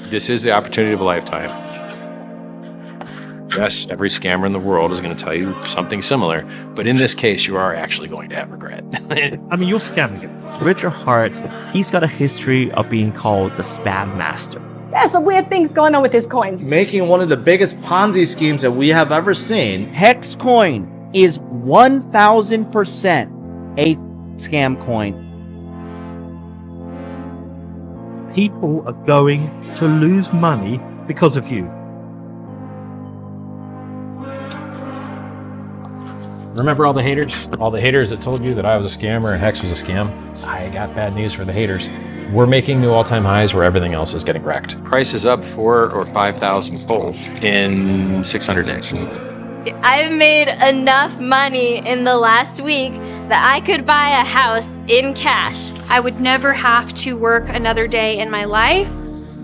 This is the opportunity of a lifetime. Yes, every scammer in the world is going to tell you something similar, but in this case, you are actually going to have regret. I mean, you're scamming it. Richard Hart, he's got a history of being called the spam master. There's some weird things going on with his coins. Making one of the biggest Ponzi schemes that we have ever seen. Hex coin is 1,000% a scam coin. People are going to lose money because of you. Remember all the haters? All the haters that told you that I was a scammer and Hex was a scam? I got bad news for the haters. We're making new all-time highs where everything else is getting wrecked. Price is up 4,000 or 5,000 fold in 600 days. I've made enough money in the last week that I could buy a house in cash. I would never have to work another day in my life.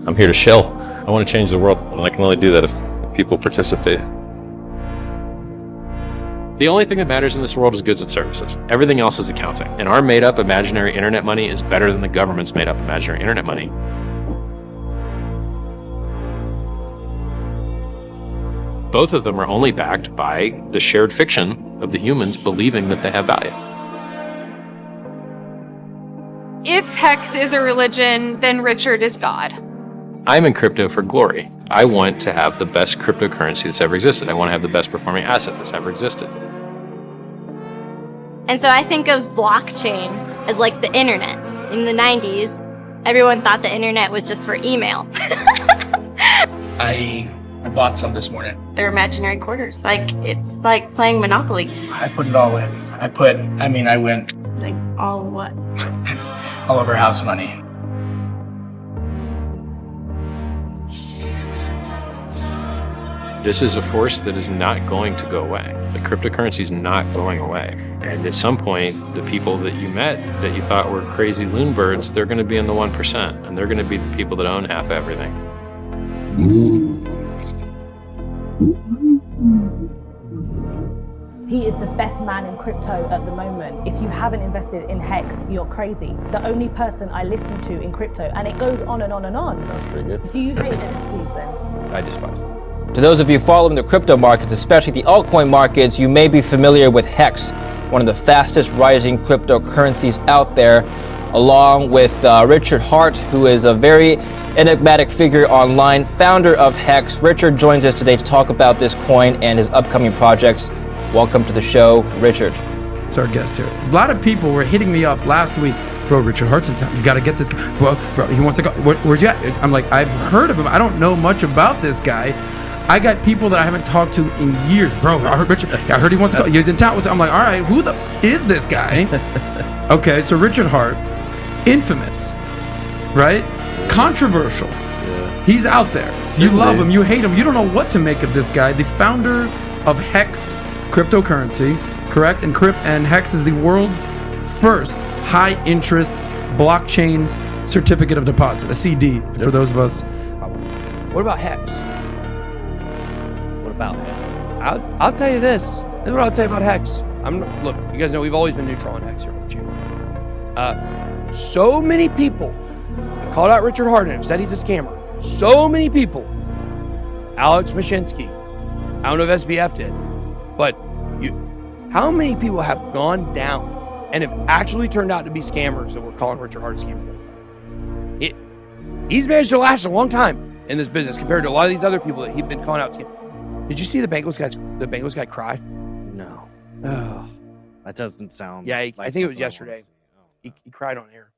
I'm here to shill. I want to change the world, and I can only do that if people participate. The only thing that matters in this world is goods and services. Everything else is accounting. And our made-up imaginary internet money is better than the government's made-up imaginary internet money. Both of them are only backed by the shared fiction of the humans believing that they have value. If Hex is a religion, then Richard is God. I'm in crypto for glory. I want to have the best cryptocurrency that's ever existed. I want to have the best performing asset that's ever existed. And so I think of blockchain as like the internet. In the 90s, everyone thought the internet was just for email. I bought some this morning. They're imaginary quarters. It's like playing Monopoly. I put it all in. I went Like, all what? all over house money. This is a force that is not going to go away. The cryptocurrency is not going away. And at some point, the people that you met that you thought were crazy loon birds, they're going to be in the 1%, and they're going to be the people that own half everything. He is the best man in crypto at the moment. If you haven't invested in Hex, you're crazy. The only person I listen to in crypto, and it goes on and on and on. Sounds pretty good. Do you hate NFTs then? I despise them. To those of you following the crypto markets, especially the altcoin markets, you may be familiar with Hex, one of the fastest rising cryptocurrencies out there, along with Richard Hart, who is a very enigmatic figure online, founder of Hex. Richard joins us today to talk about this coin and his upcoming projects. Welcome to the show, Richard. It's our guest here. A lot of people were hitting me up last week. Bro, Richard Hart's in town. You got to get this guy. Bro, he wants to go. Where'd you at? I'm like, I've heard of him. I don't know much about this guy. I got people that I haven't talked to in years. Bro, I heard Richard. I heard he wants to go. He's in town. I'm like, all right, who the is this guy? Okay, so Richard Hart, infamous, right? Controversial. Yeah. He's out there. You love him. You hate him. You don't know what to make of this guy. The founder of Hex cryptocurrency, correct? And Hex is the world's first high-interest blockchain certificate of deposit, a CD, for those of us. What about Hex? What about Hex? I'll tell you this. This is what I'll tell you about Hex. Look, you guys know we've always been neutral on Hex here on the channel. So many people called out Richard Hart and said he's a scammer. So many people. Alex Mashinsky. I don't know if SBF did, but how many people have gone down and have actually turned out to be scammers that were calling Richard Hart a scammer? He's managed to last a long time in this business compared to a lot of these other people that he'd been calling out scammers. Did you see the Bengals guy cry? No. Oh. That doesn't sound Yeah, like I think it was something yesterday. He cried on air.